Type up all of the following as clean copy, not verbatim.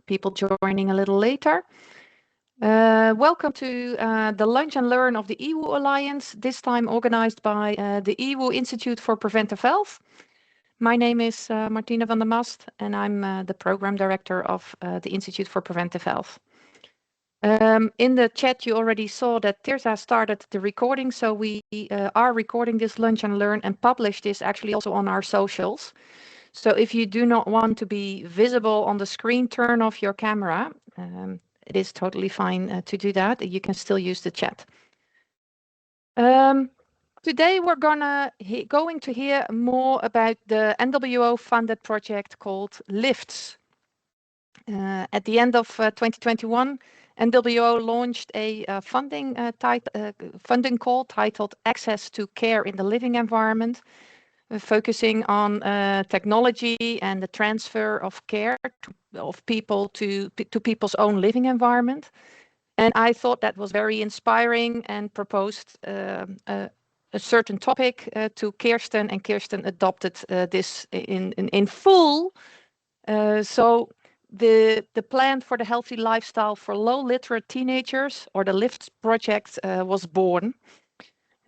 people joining a little later. Welcome to the Lunch and Learn of the EWUU Alliance, this time organized by the EWUU Institute for Preventive Health. My name is Martine van der Mast, and I'm the Program Director of the Institute for Preventive Health. In the chat, you already saw that Tirza started the recording, so we are recording this Lunch and Learn and publish this actually also on our socials. So if you do not want to be visible on the screen, turn off your camera. It is totally fine to do that. You can still use the chat. Today we're going to hear more about the NWO funded project called LIFTS. At the end of 2021, NWO launched a funding call titled Access to Care in the Living Environment, focusing on technology and the transfer of care of people to people's own living environment. And I thought that was very inspiring and proposed a certain topic to Kirsten, and Kirsten adopted this in full. So the plan for the healthy lifestyle for low literate teenagers, or the LIFT project, was born.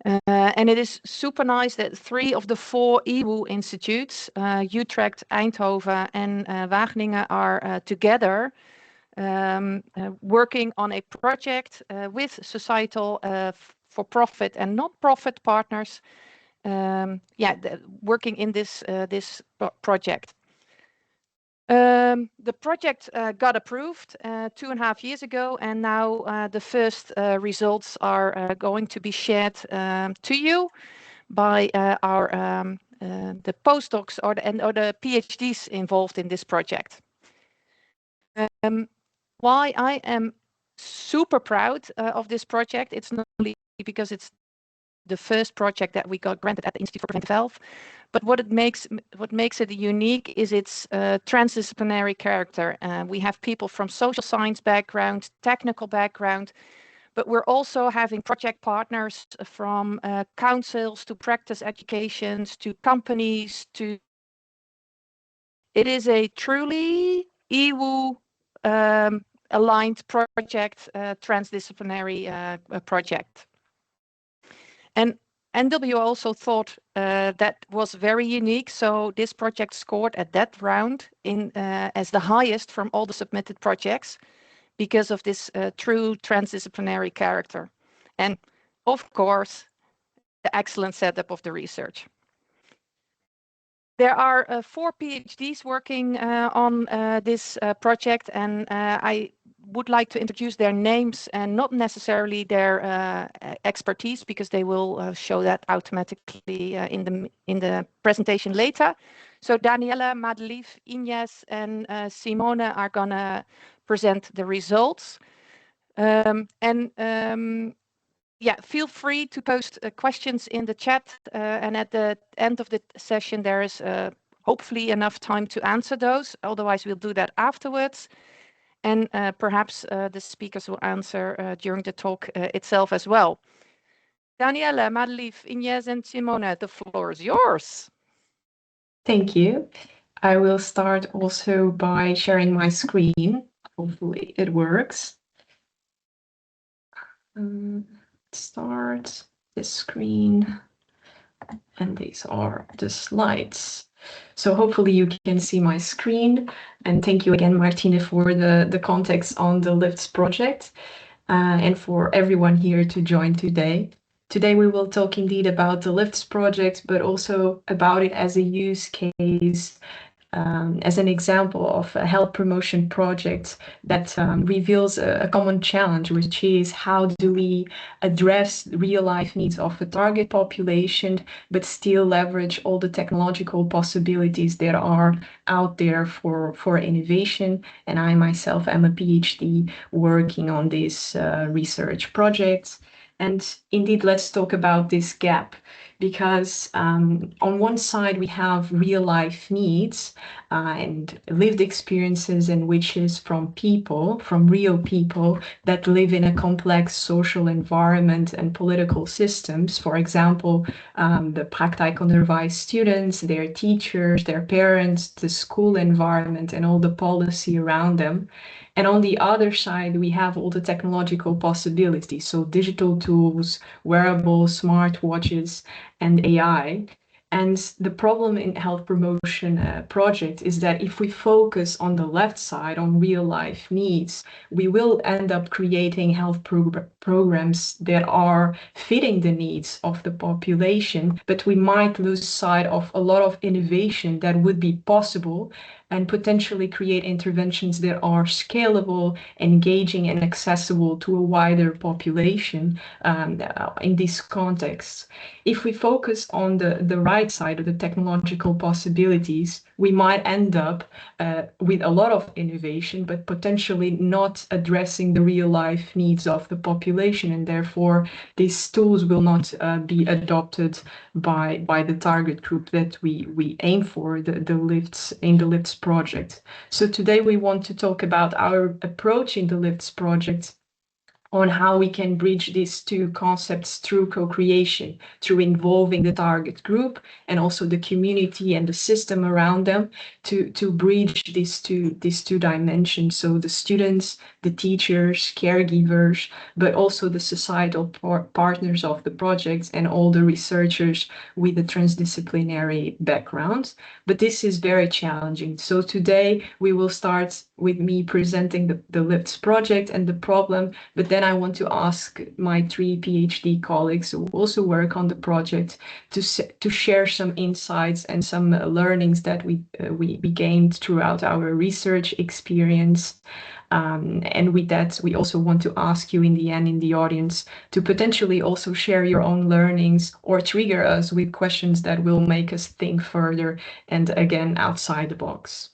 And it is super nice that 3 of the 4 EWUU institutes, Utrecht, Eindhoven and Wageningen, are together working on a project with societal for-profit and not-profit partners, working in this project. The project got approved 2.5 years ago, and now the first results are going to be shared to you by the postdocs or the PhDs involved in this project. Why I am super proud of this project, it's not only because it's the first project that we got granted at the Institute for Preventive Health, but what makes it unique is its transdisciplinary character. We have people from social science background, technical background, but we're also having project partners from councils to practice educations to companies to. It is a truly EWUU aligned project, transdisciplinary project. And NWO also thought that was very unique, so this project scored at that round as the highest from all the submitted projects because of this true transdisciplinary character. And of course, the excellent setup of the research. There are 4 PhDs working on this project, and I would like to introduce their names and not necessarily their expertise, because they will show that automatically in the presentation later. So Daniëlla, Madelief, Inês and Simone are gonna present the results. Feel free to post questions in the chat, and at the end of the session there is hopefully enough time to answer those. Otherwise we'll do that afterwards. And perhaps the speakers will answer during the talk itself as well. Daniëlla, Madelief, Inês and Simone, the floor is yours. Thank you. I will start also by sharing my screen. Hopefully it works. Start this screen. And these are the slides. So hopefully you can see my screen, and thank you again, Martine, for the context on the LIFTS project, and for everyone here to join today. Today we will talk indeed about the LIFTS project, but also about it as a use case, as an example of a health promotion project that reveals a common challenge, which is how do we address real life needs of a target population, but still leverage all the technological possibilities that are out there for innovation. And I myself am a PhD working on this research project. And indeed, let's talk about this gap because on one side we have real life needs and lived experiences and wishes from people, from real people that live in a complex social environment and political systems. For example, the praktijkonderwijs students, their teachers, their parents, the school environment and all the policy around them. And on the other side, we have all the technological possibilities. So digital tools, wearables, smartwatches, and AI. And the problem in health promotion project is that if we focus on the left side, on real life needs, we will end up creating health programs that are fitting the needs of the population, but we might lose sight of a lot of innovation that would be possible and potentially create interventions that are scalable, engaging, and accessible to a wider population in these contexts. If we focus on the right side of the technological possibilities, we might end up with a lot of innovation, but potentially not addressing the real life needs of the population, and therefore these tools will not be adopted by the target group that we aim for, the lifts in the lifts project. So today we want to talk about our approach in the lifts project on how we can bridge these two concepts through co-creation, through involving the target group and also the community and the system around them to bridge these two dimensions. So the students, the teachers, caregivers, but also the societal partners of the projects and all the researchers with a transdisciplinary background. But this is very challenging. So today we will start with me presenting the LIFTS project and the problem, but then I want to ask my 3 PhD colleagues who also work on the project to share some insights and some learnings that we gained throughout our research experience. And with that, we also want to ask you in the end, in the audience, to potentially also share your own learnings or trigger us with questions that will make us think further and again, outside the box.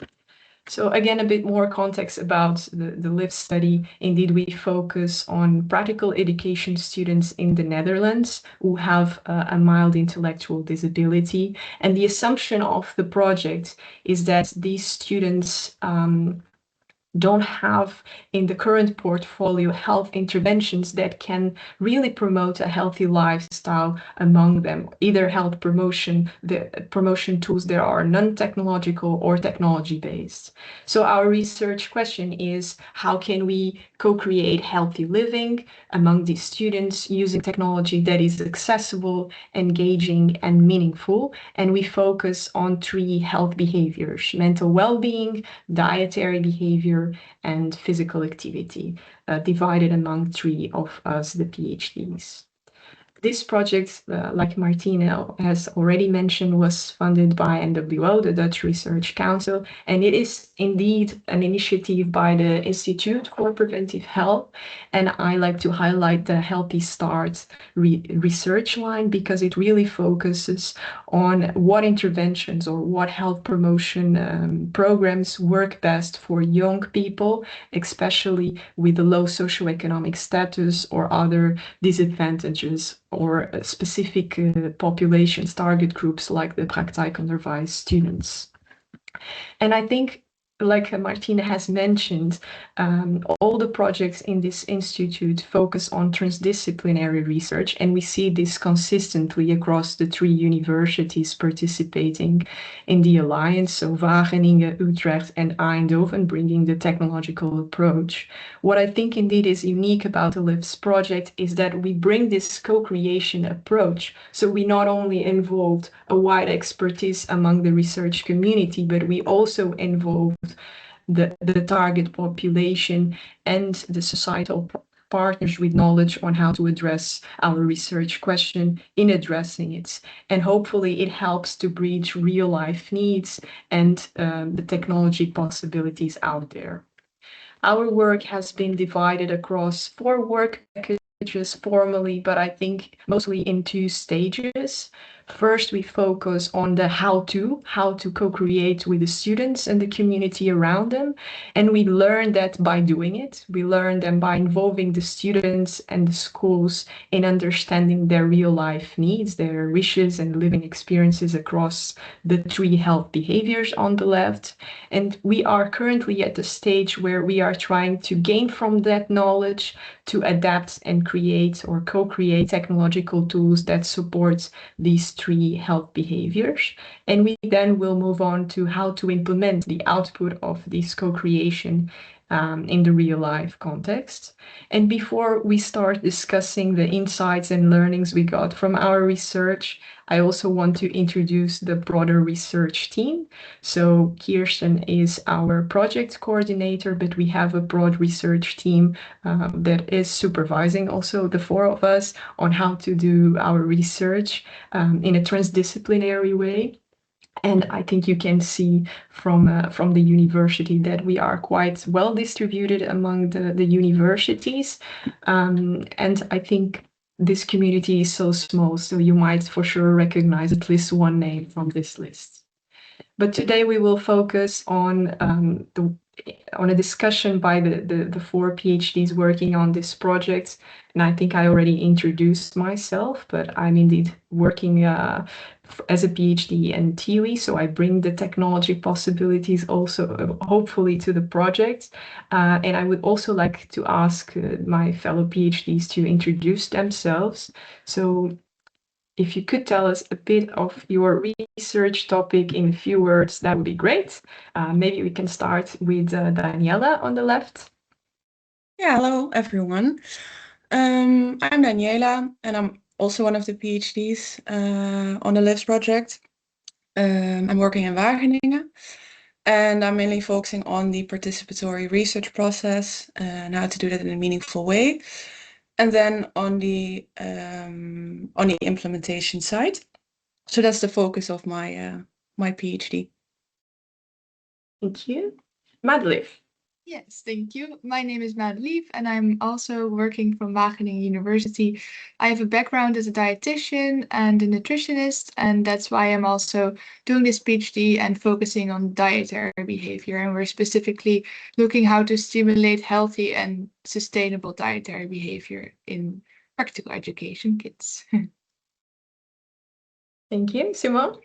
So again, a bit more context about the LIFT study. Indeed, we focus on practical education students in the Netherlands who have a mild intellectual disability. And the assumption of the project is that these students don't have in the current portfolio health interventions that can really promote a healthy lifestyle among them, either health promotion, the promotion tools that are non-technological or technology-based. So our research question is, how can we co-create healthy living among these students using technology that is accessible, engaging, and meaningful? And we focus on 3 health behaviors: mental well-being, dietary behavior, and physical activity, divided among 3 of us, the PhDs. This project, like Martine has already mentioned, was funded by EWUU, the Dutch Research Council, and it is indeed an initiative by the Institute for Preventive Health. And I like to highlight the Healthy Start research line because it really focuses on what interventions or what health promotion programs work best for young people, especially with a low socioeconomic status or other disadvantages, or specific populations, target groups like the praktijkonderwijs students. And I think, like Martine has mentioned, all the projects in this institute focus on transdisciplinary research, and we see this consistently across the 3 universities participating in the alliance, so Wageningen, Utrecht, and Eindhoven, bringing the technological approach. What I think indeed is unique about the LIFTS project is that we bring this co-creation approach. So we not only involved a wide expertise among the research community, but we also involved the target population and the societal partners with knowledge on how to address our research question in addressing it. And hopefully it helps to bridge real life needs and the technology possibilities out there. Our work has been divided across 4 work packages formally, but I think mostly in 2 stages. First, we focus on the how to co-create with the students and the community around them. And we learn that by doing it. We learn them by involving the students and the schools in understanding their real life needs, their wishes and living experiences across the three health behaviors on the left. And we are currently at the stage where we are trying to gain from that knowledge to adapt and create or co-create technological tools that support these three health behaviors. And we then will move on to how to implement the output of this co-creation in the real life context. And before we start discussing the insights and learnings we got from our research, I also want to introduce the broader research team. So Kirsten is our project coordinator, but we have a broad research team that is supervising also the four of us on how to do our research in a transdisciplinary way. And I think you can see from the university that we are quite well distributed among the universities. And I think this community is so small, so you might for sure recognize at least one name from this list. But today we will focus on a discussion by the four PhDs working on this project. And I think I already introduced myself, but I'm indeed working as a PhD in TUI. So I bring the technology possibilities also hopefully to the project. And I would also like to ask my fellow PhDs to introduce themselves. So if you could tell us a bit of your research topic in a few words, that would be great. Maybe we can start with Daniëlla on the left. Yeah, hello everyone. I'm Daniëlla, and I'm also one of the PhDs on the LIVES project. I'm working in Wageningen, and I'm mainly focusing on the participatory research process and how to do that in a meaningful way. And then on the implementation side. So that's the focus of my my PhD. Thank you. Madelief. Yes, thank you. My name is Madelief, and I'm also working from Wageningen University. I have a background as a dietitian and a nutritionist, and that's why I'm also doing this PhD and focusing on dietary behavior. And we're specifically looking how to stimulate healthy and sustainable dietary behavior in practical education kids. Thank you. Simone?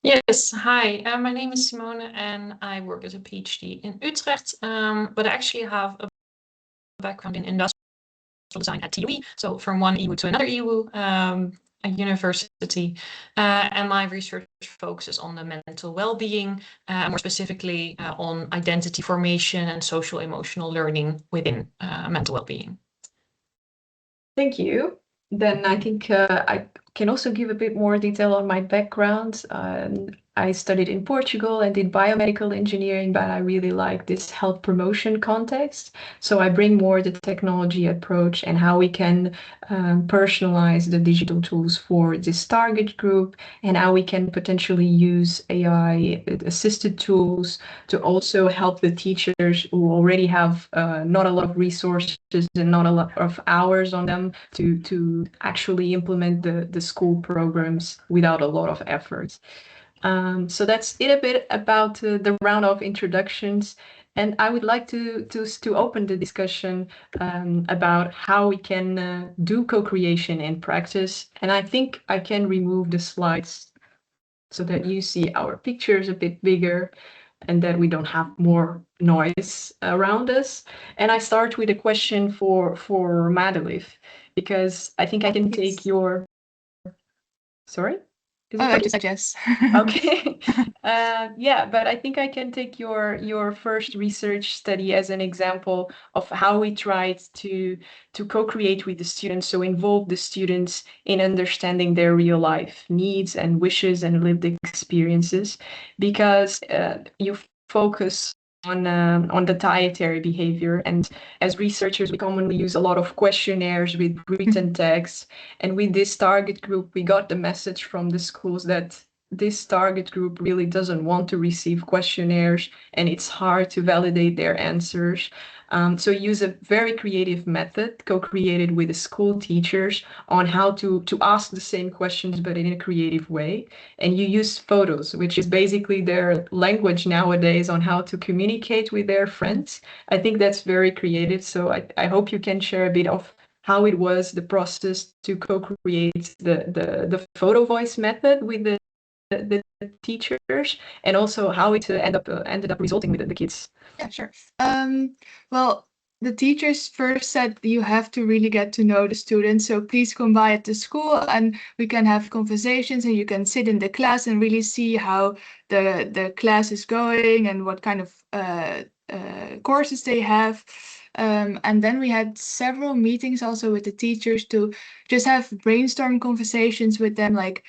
Yes, hi, my name is Simone and I work as a PhD in Utrecht, but I actually have a background in industrial design at TUI, so from one EWUU to another EWUU university, and my research focuses on the mental well-being, more specifically on identity formation and social emotional learning within mental well-being. Thank you. Then I think I can also give a bit more detail on my background. I studied in Portugal and did biomedical engineering, but I really like this health promotion context. So I bring more the technology approach and how we can personalize the digital tools for this target group and how we can potentially use AI assisted tools to also help the teachers who already have not a lot of resources and not a lot of hours on them to actually implement the school programs without a lot of effort. So that's it a bit about the round of introductions. And I would like to open the discussion about how we can do co-creation in practice. And I think I can remove the slides so that you see our pictures a bit bigger and that we don't have more noise around us. And I start with a question for Madelief, because I think I can take your... Sorry? I just suggest. Okay. Yeah, but I think I can take your first research study as an example of how we tried to co-create with the students, so involve the students in understanding their real life needs and wishes and lived experiences, because you focus on the dietary behavior, and as researchers we commonly use a lot of questionnaires with written text, and with this target group we got the message from the schools that this target group really doesn't want to receive questionnaires and it's hard to validate their answers. So use a very creative method co-created with the school teachers on how to ask the same questions but in a creative way. And you use photos, which is basically their language nowadays on how to communicate with their friends. I think that's very creative. So I hope you can share a bit of how it was the process to co-create the photo voice method with the teachers, and also how it ended up resulting with the kids. Yeah, sure. Well, the teachers first said you have to really get to know the students, so please come by at the school and we can have conversations and you can sit in the class and really see how the class is going and what kind of courses they have. And then we had several meetings also with the teachers to just have brainstorm conversations with them, like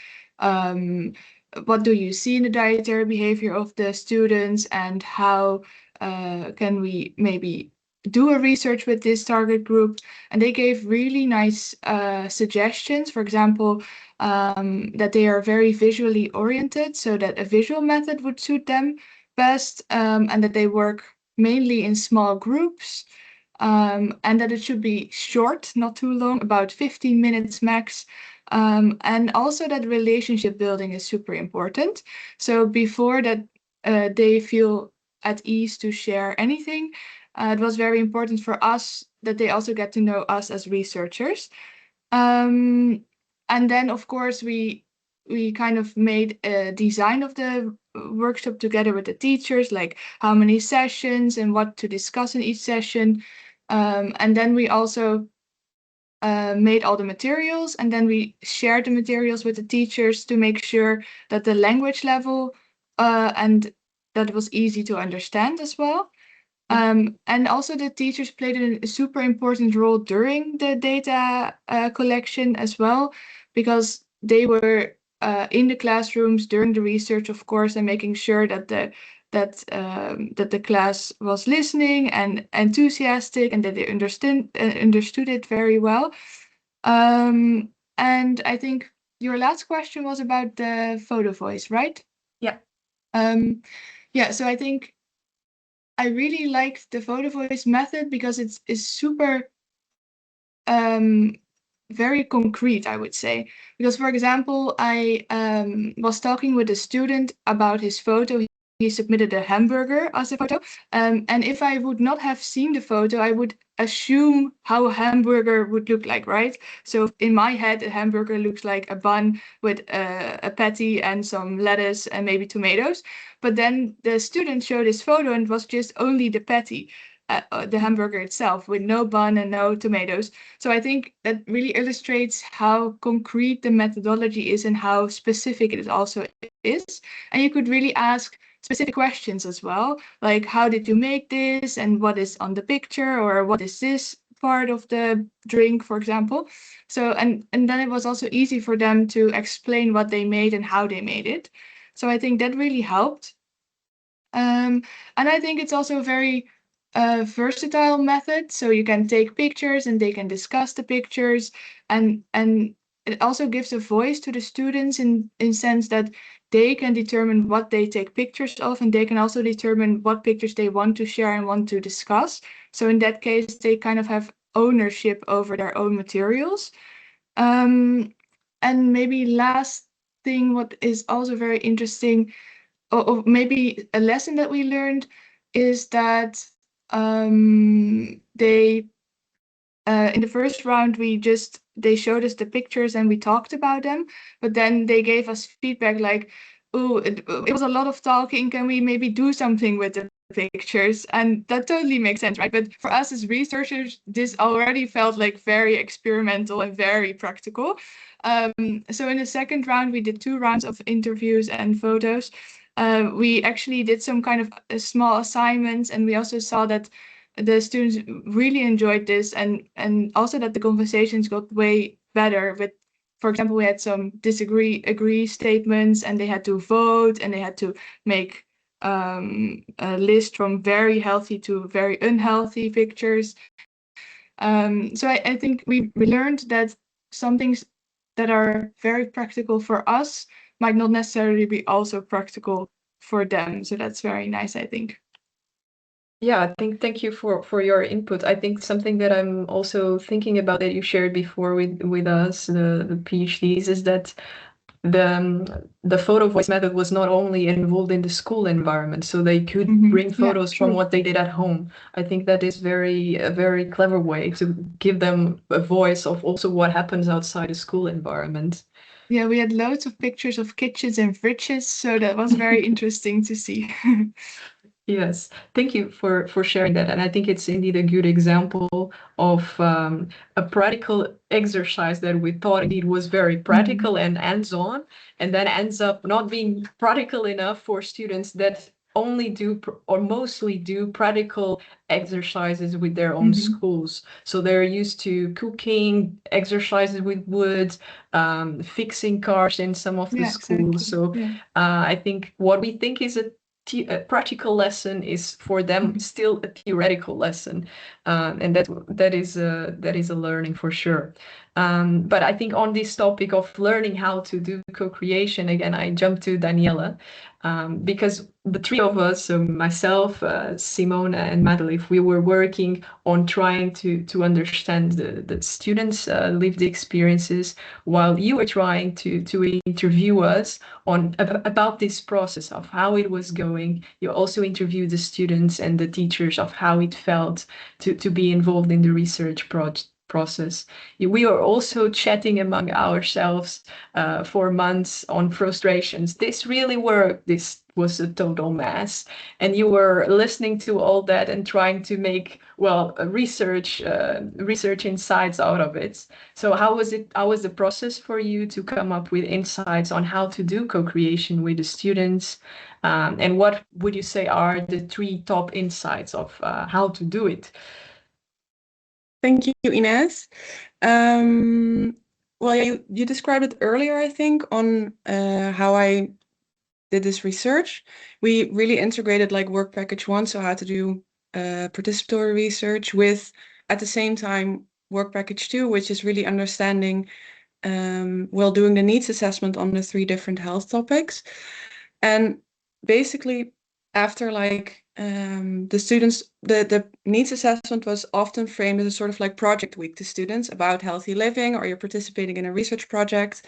what do you see in the dietary behavior of the students and how can we maybe do a research with this target group? And they gave really nice suggestions. For example, that they are very visually oriented, so that a visual method would suit them best, and that they work mainly in small groups, and that it should be short, not too long, about 15 minutes max. And also that relationship building is super important. So before that, they feel at ease to share anything. It was very important for us that they also get to know us as researchers. And then, of course, we kind of made a design of the workshop together with the teachers, like how many sessions and what to discuss in each session. And then we also made all the materials, and then we shared the materials with the teachers to make sure that the language level and that was easy to understand as well. And also the teachers played a super important role during the data collection as well, because they were in the classrooms during the research, of course, and making sure that the class was listening and enthusiastic and that they understood it very well. And I think your last question was about the photo voice, right? Yeah. Yeah, so I think I really liked the photo voice method because it's super very concrete, I would say. Because, for example, I was talking with a student about his photo. He submitted a hamburger as a photo. And if I would not have seen the photo, I would assume how a hamburger would look like, right? So in my head, a hamburger looks like a bun with a patty and some lettuce and maybe tomatoes. But then the student showed his photo and it was just only the patty, the hamburger itself, with no bun and no tomatoes. So I think that really illustrates how concrete the methodology is and how specific it also is. And you could really ask specific questions as well, like how did you make this and what is on the picture, or what is this part of the drink, for example. So and then it was also easy for them to explain what they made and how they made it. So I think that really helped. And I think it's also a very versatile method. So you can take pictures and they can discuss the pictures, and it also gives a voice to the students in sense that they can determine what they take pictures of, and they can also determine what pictures they want to share and want to discuss. So in that case, they kind of have ownership over their own materials. And maybe last thing, what is also very interesting, or maybe a lesson that we learned, is that they in the first round they showed us the pictures and we talked about them, but then they gave us feedback like, oh, it was a lot of talking, can we maybe do something with the pictures? And that totally makes sense, right? But for us as researchers, this already felt like very experimental and very practical. So in the second round, we did 2 rounds of interviews and photos. We actually did some kind of small assignments, and we also saw that the students really enjoyed this, and also that the conversations got way better. With, for example, we had some agree statements, and they had to vote, and they had to make a list from very healthy to very unhealthy pictures. So I think we learned that some things that are very practical for us might not necessarily be also practical for them. So that's very nice, I think. Yeah, I think thank you for your input. I think something that I'm also thinking about that you shared before with us, the PhDs, is that the photo voice method was not only involved in the school environment, so they could bring photos from what they did at home. I think that is a very clever way to give them a voice of also what happens outside the school environment. Yeah, we had loads of pictures of kitchens and fridges, so that was very interesting to see. Yes, thank you for sharing that. And I think it's indeed a good example of a practical exercise that we thought indeed was very practical and hands-on, and then ends up not being practical enough for students that only do or mostly do practical exercises with their own schools. So they're used to cooking, exercises with wood, fixing cars in some of the schools. Exactly. So I think what we think is a practical lesson is for them still a theoretical lesson, and that is a learning for sure. But I think on this topic of learning how to do co-creation, again, I jump to Daniëlla, because the three of us, so myself, Simone, and Madelief, we were working on trying to understand the students' lived experiences, while you were trying to interview us on about this process of how it was going. You also interviewed the students and the teachers of how it felt to be involved in the research process. We are also chatting among ourselves for months on frustrations. This really worked. This was a total mess. And you were listening to all that and trying to make, well, research insights out of it. So how was it? How was the process for you to come up with insights on how to do co-creation with the students? And what would you say are the three top insights of how to do it? Thank you, Inês. Well, yeah, you described it earlier, I think, on how I did this research. We really integrated like work package 1, so how to do participatory research, with at the same time work package 2, which is really understanding, well, doing the needs assessment on the 3 different health topics. And basically, after like the students, the needs assessment was often framed as a sort of like project week to students about healthy living, or you're participating in a research project.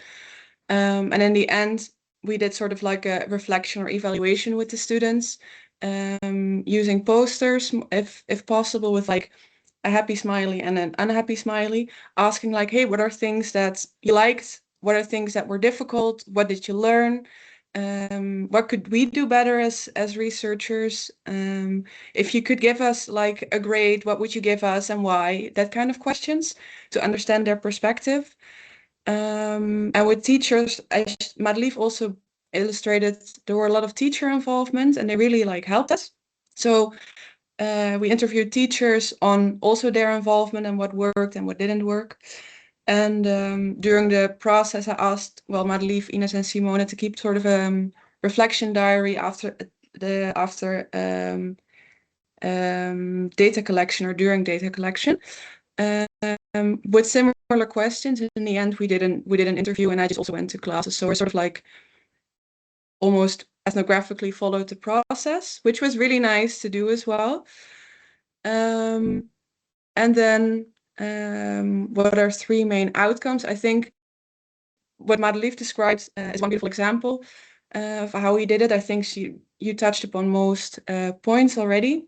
And in the end, we did sort of like a reflection or evaluation with the students, using posters, if possible, with like a happy smiley and an unhappy smiley, asking like, hey, what are things that you liked? What are things that were difficult? What did you learn? What could we do better as researchers? If you could give us like a grade, what would you give us and why? That kind of questions to understand their perspective. And with teachers, as Madelief also illustrated, there were a lot of teacher involvement and they really like helped us. So we interviewed teachers on also their involvement and what worked and what didn't work. And during the process, I asked, well, Madelief, Inês, and Simone to keep sort of a reflection diary after data collection or during data collection, with similar questions. In the end, we did an interview, and I just also went to classes. So we're sort of like almost ethnographically followed the process, which was really nice to do as well. And then what are 3 main outcomes? I think what Madelief described is one beautiful example of how he did it. I think you touched upon most points already.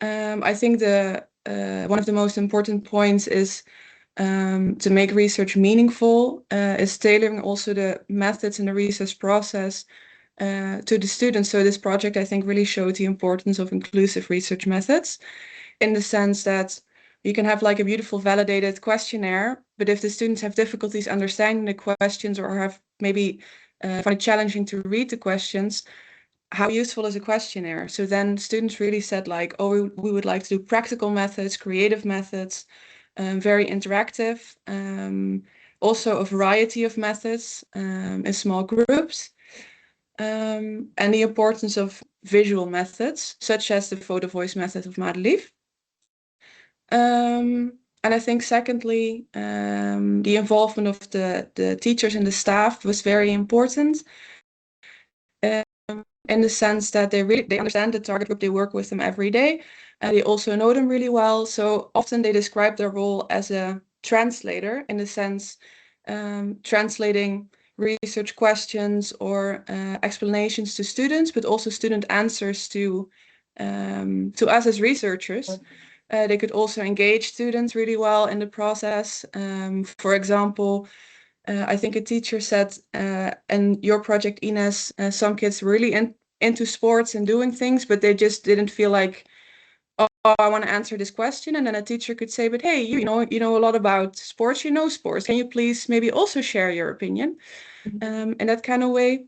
I think one of the most important points is to make research meaningful, is tailoring also the methods in the research process to the students. So this project, I think, really showed the importance of inclusive research methods, in the sense that you can have like a beautiful validated questionnaire, but if the students have difficulties understanding the questions or have maybe find it challenging to read the questions, how useful is a questionnaire? So then students really said like, oh, we would like to do practical methods, creative methods, very interactive, also a variety of methods in small groups, and the importance of visual methods, such as the photo voice method of Madelief. And I think secondly, the involvement of the teachers and the staff was very important. In the sense that they understand the target group, they work with them every day, and they also know them really well. So often they describe their role as a translator, in the sense translating research questions or explanations to students, but also student answers to us as researchers. They could also engage students really well in the process. For example, I think a teacher said, in your project, Inês, some kids were really into sports and doing things, but they just didn't feel like, oh, I want to answer this question. And then a teacher could say, but hey, you know a lot about sports, you know sports. Can you please maybe also share your opinion? In that kind of way.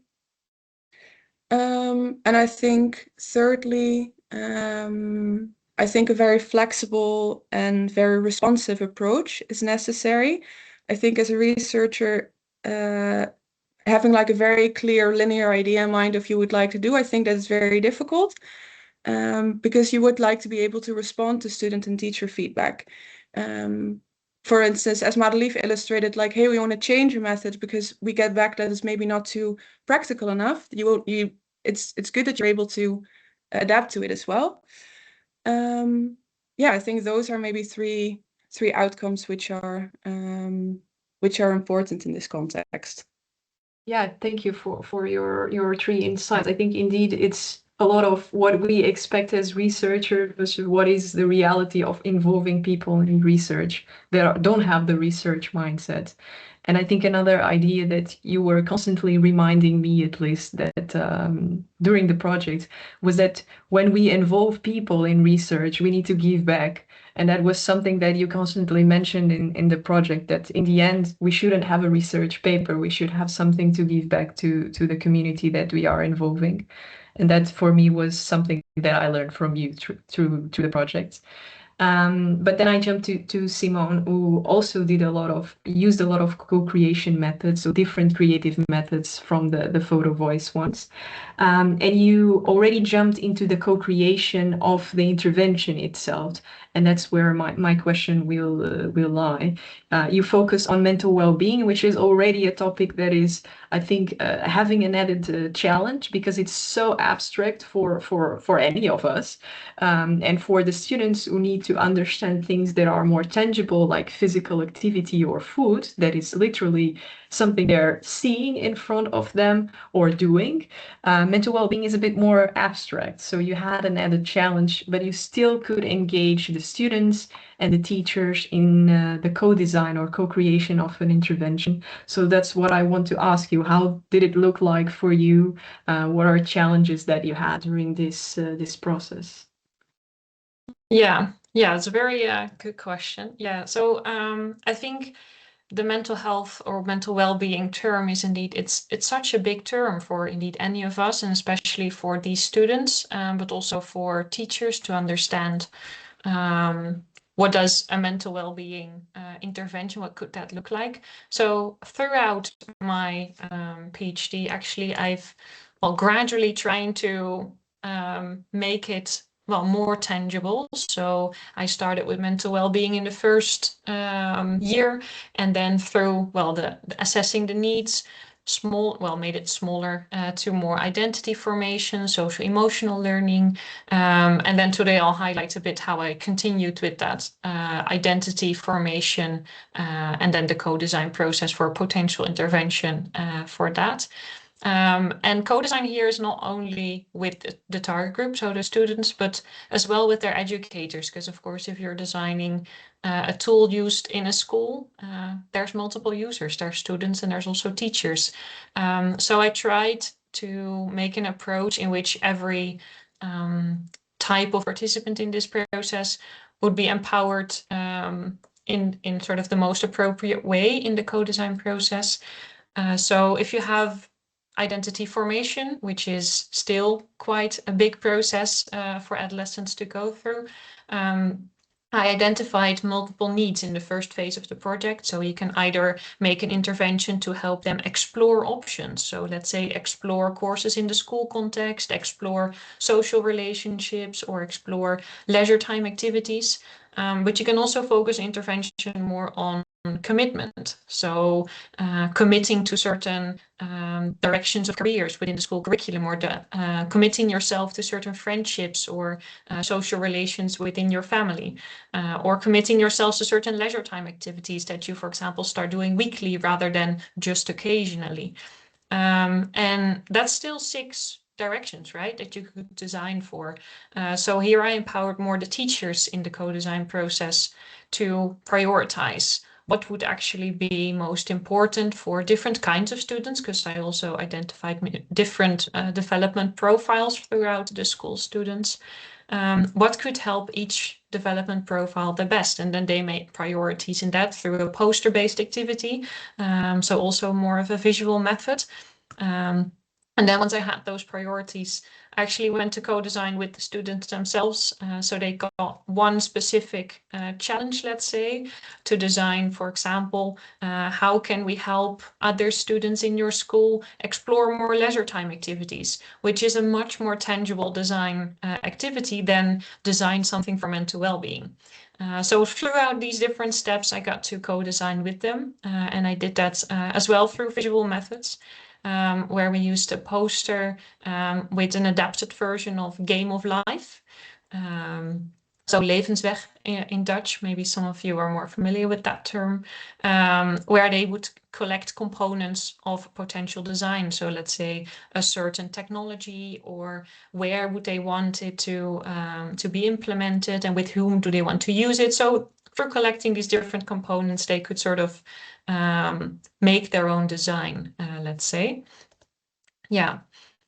And I think thirdly, I think a very flexible and very responsive approach is necessary. I think as a researcher, having like a very clear linear idea in mind of you would like to do, I think that is very difficult, because you would like to be able to respond to student and teacher feedback. For instance, as Madelief illustrated, like, hey, we want to change a method because we get back that it's maybe not too practical enough. It's good that you're able to adapt to it as well. Yeah, I think those are maybe three outcomes which are important in this context. Yeah, thank you for your three insights. I think indeed it's a lot of what we expect as researchers versus what is the reality of involving people in research that don't have the research mindset. And I think another idea that you were constantly reminding me, at least, that during the project, was that when we involve people in research, we need to give back. And that was something that you constantly mentioned in the project, that in the end, we shouldn't have a research paper. We should have something to give back to the community that we are involving. And that for me was something that I learned from you through the project. But then I jumped to Simone, who also used a lot of co-creation methods, so different creative methods from the photo voice ones. And you already jumped into the co-creation of the intervention itself. And that's where my question will lie. You focus on mental well-being, which is already a topic that is, I think, having an added challenge, because it's so abstract for any of us. And for the students who need to understand things that are more tangible, like physical activity or food, that is literally something they're seeing in front of them or doing. Mental well-being is a bit more abstract. So you had an added challenge, but you still could engage the students and the teachers in the co-design or co-creation of an intervention. So that's what I want to ask you. How did it look like for you? What are challenges that you had during this process? Yeah, it's a very good question. Yeah, so I think the mental health or mental well-being term is indeed, it's such a big term for indeed any of us, and especially for these students, but also for teachers to understand what does a mental well-being intervention, what could that look like? So throughout my PhD, actually, I've gradually trying to make it more tangible. So I started with mental well-being in the first year, and then through the assessing the needs, made it smaller to more identity formation, social emotional learning, and then today I'll highlight a bit how I continued with that identity formation, and then the co-design process for potential intervention for that. And co-design here is not only with the target group, so the students, but as well with their educators, because of course, if you're designing a tool used in a school, there's multiple users, there's students and there's also teachers. So I tried to make an approach in which every type of participant in this process would be empowered in sort of the most appropriate way in the co-design process. So if you have identity formation, which is still quite a big process for adolescents to go through, I identified multiple needs in the first phase of the project. So you can either make an intervention to help them explore options. So let's say explore courses in the school context, explore social relationships, or explore leisure time activities. But you can also focus intervention more on commitment. So committing to certain directions of careers within the school curriculum, or committing yourself to certain friendships or social relations within your family, or committing yourselves to certain leisure time activities that you, for example, start doing weekly rather than just occasionally. And that's still 6 directions, right, that you could design for. So here I empowered more the teachers in the co-design process to prioritize what would actually be most important for different kinds of students, because I also identified different development profiles throughout the school students. What could help each development profile the best, and then they made priorities in that through a poster-based activity, so also more of a visual method. And then once I had those priorities, I actually went to co-design with the students themselves. So they got one specific challenge, let's say, to design, for example, how can we help other students in your school explore more leisure time activities, which is a much more tangible design activity than design something for mental well-being. So throughout these different steps, I got to co-design with them, and I did that as well through visual methods. Where we used a poster with an adapted version of Game of Life. So Levensweg in Dutch, maybe some of you are more familiar with that term, where they would collect components of potential design. So let's say a certain technology, or where would they want it to be implemented, and with whom do they want to use it. So for collecting these different components, they could sort of make their own design, let's say. Yeah,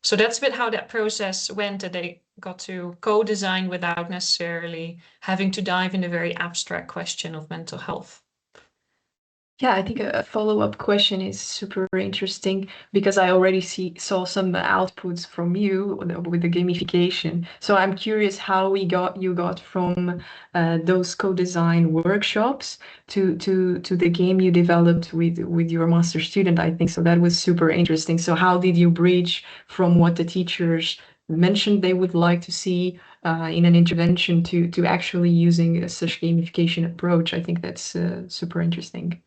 so that's a bit how that process went, that they got to co-design without necessarily having to dive in a very abstract question of mental health. Yeah, I think a follow-up question is super interesting, because I already saw some outputs from you with the gamification. So I'm curious how you got from those co-design workshops to the game you developed with your master student, I think. So that was super interesting. So how did you bridge from what the teachers mentioned they would like to see in an intervention to actually using such gamification approach? I think that's super interesting.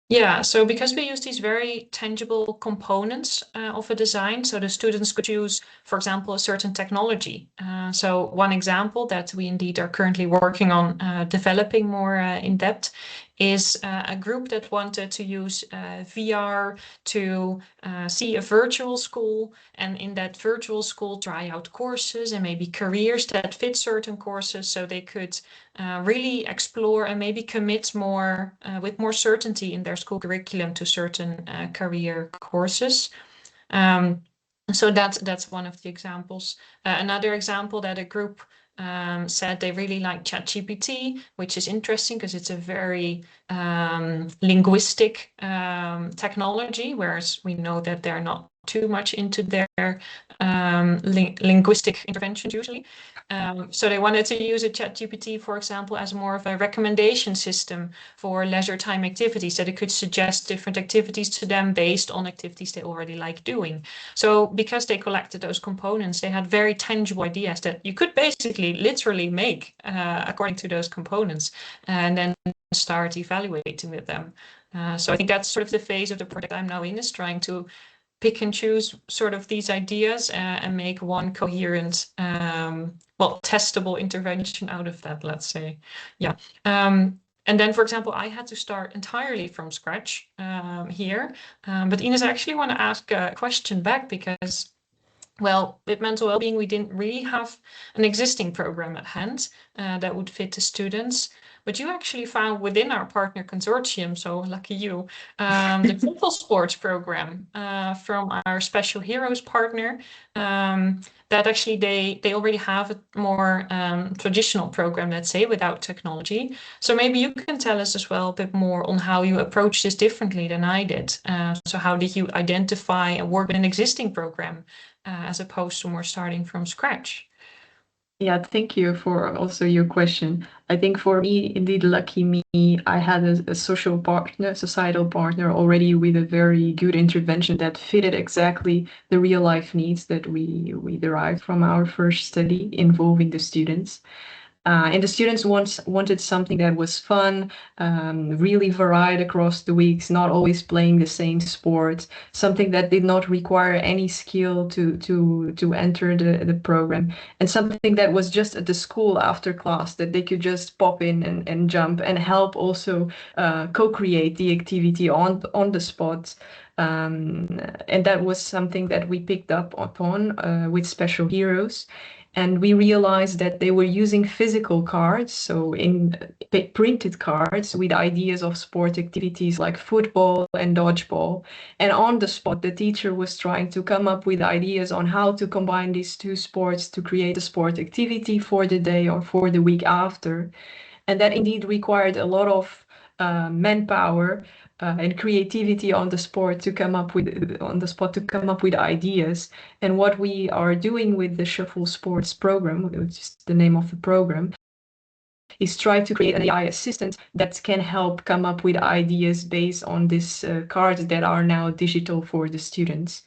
Yeah, so because we use these very tangible components of a design, so the students could choose, for example, a certain technology. So one example that we indeed are currently working on developing more in depth is a group that wanted to use VR to see a virtual school, and in that virtual school try out courses and maybe careers that fit certain courses, so they could really explore and maybe commit more with more certainty in their school curriculum to certain career courses. So that's one of the examples. Another example that a group said they really like ChatGPT, which is interesting because it's a very linguistic technology, whereas we know that they're not too much into their linguistic interventions usually. So they wanted to use a ChatGPT, for example, as more of a recommendation system for leisure time activities, that it could suggest different activities to them based on activities they already like doing. So because they collected those components, they had very tangible ideas that you could basically literally make according to those components, and then start evaluating with them. So I think that's sort of the phase of the project I'm now in, is trying to pick and choose sort of these ideas and make one coherent, testable intervention out of that, let's say. Yeah. And then, for example, I had to start entirely from scratch here. But Inês, I actually want to ask a question back, because, well, with mental well-being, we didn't really have an existing program at hand that would fit the students. But you actually found within our partner consortium, so lucky you, the football sports program from our Special Heroes partner, that actually they already have a more traditional program, let's say, without technology. So maybe you can tell us as well a bit more on how you approach this differently than I did. So how did you identify and work with an existing program as opposed to more starting from scratch? Yeah, thank you for also your question. I think for me, indeed, lucky me, I had a societal partner already with a very good intervention that fitted exactly the real life needs that we derived from our first study involving the students. And the students wanted something that was fun, really varied across the weeks, not always playing the same sport, something that did not require any skill to enter the program, and something that was just at the school after class that they could just pop in and jump and help also co-create the activity on the spot. And that was something that we picked up upon with Special Heroes. And we realized that they were using physical cards, so in printed cards with ideas of sport activities like football and dodgeball. And on the spot, the teacher was trying to come up with ideas on how to combine these two sports to create a sport activity for the day or for the week after. And that indeed required a lot of manpower and creativity on the spot to come up with ideas. And what we are doing with the Shuffle Sports program, which is the name of the program, is try to create an AI assistant that can help come up with ideas based on these cards that are now digital for the students.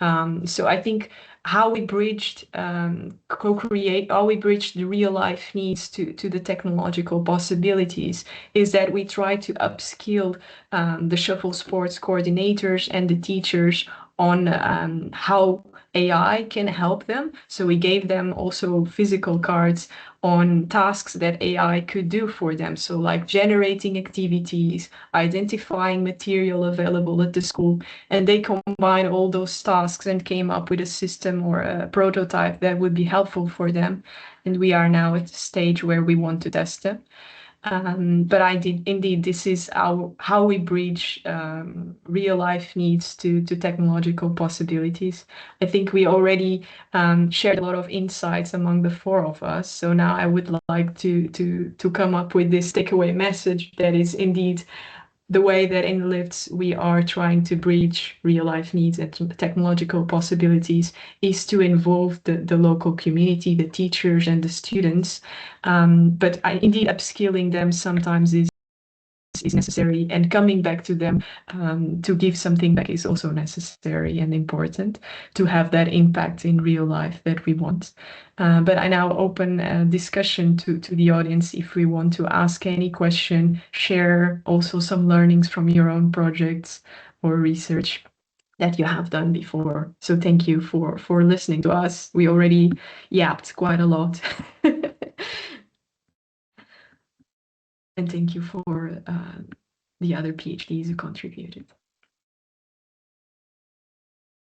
So I think how we bridged how we bridged the real life needs to the technological possibilities is that we try to upskill the Shuffle Sports coordinators and the teachers on how AI can help them. So we gave them also physical cards on tasks that AI could do for them. So like generating activities, identifying material available at the school, and they combine all those tasks and came up with a system or a prototype that would be helpful for them. And we are now at the stage where we want to test them. But indeed, this is how we bridge real life needs to technological possibilities. I think we already shared a lot of insights among the four of us. So now I would like to come up with this takeaway message that is indeed the way that in Lifts we are trying to bridge real life needs and technological possibilities is to involve the local community, the teachers and the students. But indeed upskilling them sometimes is necessary, and coming back to them to give something back is also necessary and important to have that impact in real life that we want. But I now open a discussion to the audience if we want to ask any question, share also some learnings from your own projects or research that you have done before. So thank you for listening to us. We already yapped quite a lot. And thank you for the other PhDs who contributed.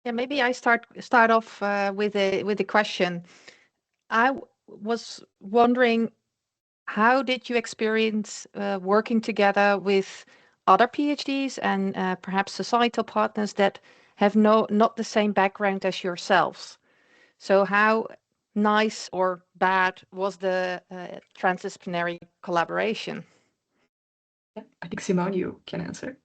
Yeah, maybe I start off with a question. I was wondering, how did you experience working together with other PhDs and perhaps societal partners that have not the same background as yourselves? So how nice or bad was the transdisciplinary collaboration? Yeah, I think Simone, you can answer.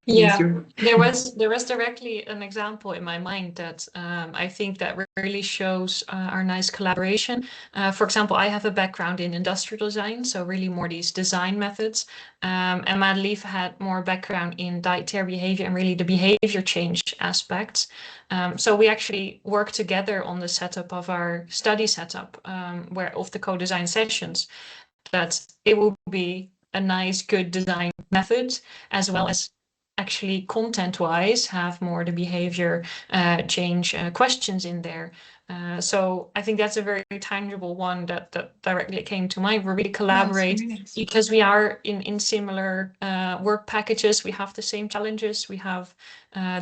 Yeah, there was directly an example in my mind that I think that really shows our nice collaboration. For example, I have a background in industrial design, so really more these design methods. And Madelief had more background in dietary behavior and really the behavior change aspects. So we actually worked together on the setup of our study setup, where of the co-design sessions, that it will be a nice, good design method, as well as actually content-wise have more the behavior change questions in there. So I think that's a very tangible one that directly came to mind. We really collaborate because we are in similar work packages. We have the same challenges. We have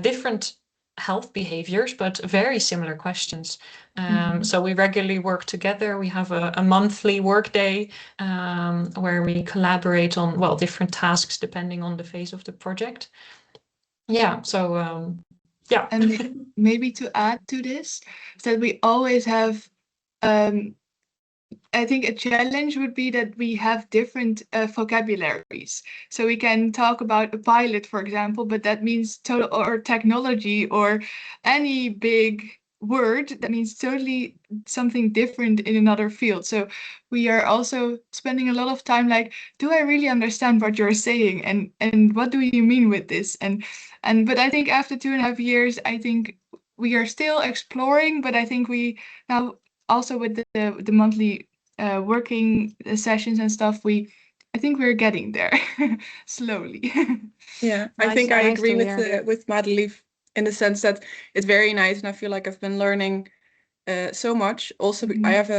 different health behaviors, but very similar questions. So we regularly work together. We have a monthly work day where we collaborate on, well, different tasks depending on the phase of the project. Yeah, so yeah. And maybe to add to this, that we always have, I think a challenge would be that we have different vocabularies. So we can talk about a pilot, for example, but that means total, or technology, or any big word that means totally something different in another field. So we are also spending a lot of time like, do I really understand what you're saying, and what do you mean with this? But I think after 2.5 years, I think we are still exploring, but I think we now also with the monthly working sessions and stuff, I think we're getting there slowly. Yeah, I Nice- think I nice agree to with hear. with Madelief in the sense that it's very nice, and I feel like I've been learning so much. Also, Mhm. I have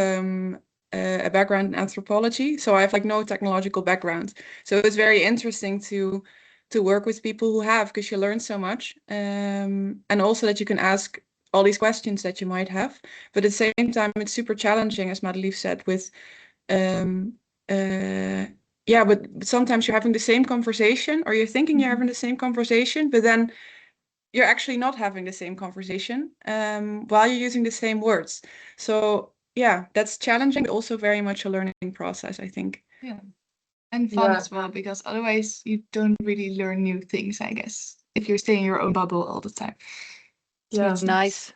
a background in anthropology, so I have like no technological background. So it's very interesting to work with people who have, because you learn so much, and also that you can ask all these questions that you might have. But at the same time, it's super challenging, as Madelief said, with yeah, but sometimes you're having the same conversation, or you're thinking you're having the same conversation, but then you're actually not having the same conversation while you're using the same words. So yeah, that's challenging, but also very much a learning process, I think. Yeah. And fun Yeah. as well, because otherwise you don't really learn new things, I guess, if you're staying in your own bubble all the time. So Yeah. it's Nice.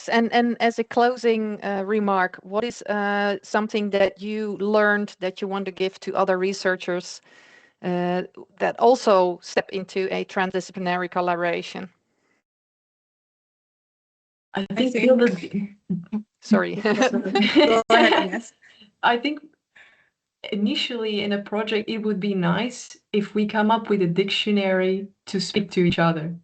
And as a closing remark, what is something that you learned that you want to give to other researchers that also step into a transdisciplinary collaboration? I think think- build Sorry. Go ahead, Inês. I think initially in a project, it would be nice if we come up with a dictionary to speak to each other.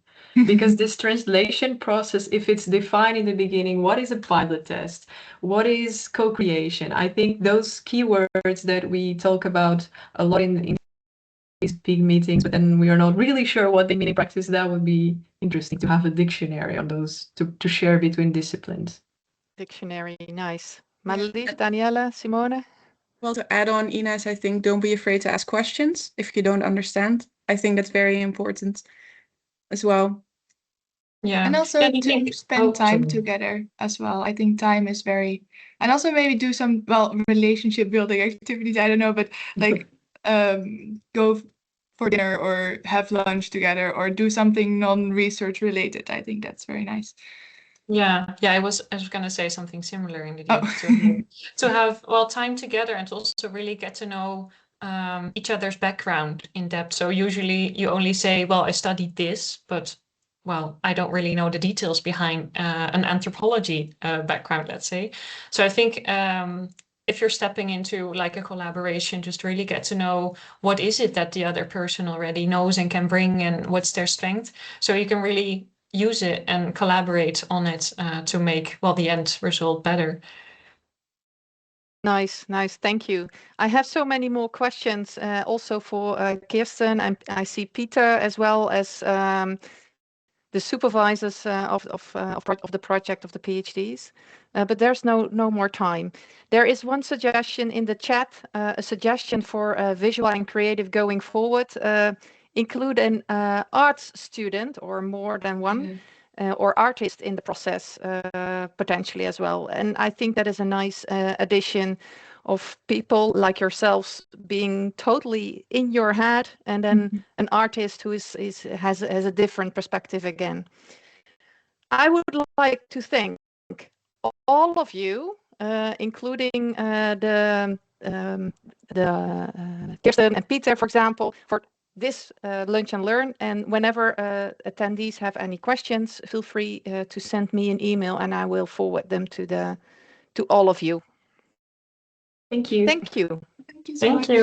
Because this translation process, if it's defined in the beginning, what is a pilot test? What is co-creation? I think those keywords that we talk about a lot in these big meetings, but then we are not really sure what they mean in practice, that would be interesting to have a dictionary on those to share between disciplines. Dictionary, nice. Yeah. Madelief, Daniëlla, Simone? Well, to add on, Inês, I think don't be afraid to ask questions if you don't understand. I think that's very important as well. Yeah. And also And I to think- spend time sorry. together as well. I think time is very, and also maybe do some, well, relationship building activities. I don't know, but like go for dinner or have lunch together or do something non-research related. I think that's very nice. Yeah, I was going to say something similar indeed. Oh. To have well time together and to also really get to know each other's background in depth. So usually you only say, well, I studied this, but well, I don't really know the details behind an anthropology background, let's say. So I think if you're stepping into like a collaboration, just really get to know what is it that the other person already knows and can bring and what's their strength. So you can really use it and collaborate on it to make, well, the end result better. Nice. Thank you. I have so many more questions also for Kirsten, and I see Peter as well as the supervisors of the project of the PhDs. But there's no more time. There is one suggestion in the chat, a suggestion for visual and creative going forward. Include an arts student or more than one. Or artist in the process potentially as well. And I think that is a nice addition of people like yourselves being totally in your head, and then an artist who has a different perspective again. I would like to thank all of you, including the Kirsten and Peter, for example, for this Lunch and Learn. And whenever attendees have any questions, feel free to send me an email and I will forward them to all of you. Thank you. Thank you. Thank you so much. Thank you.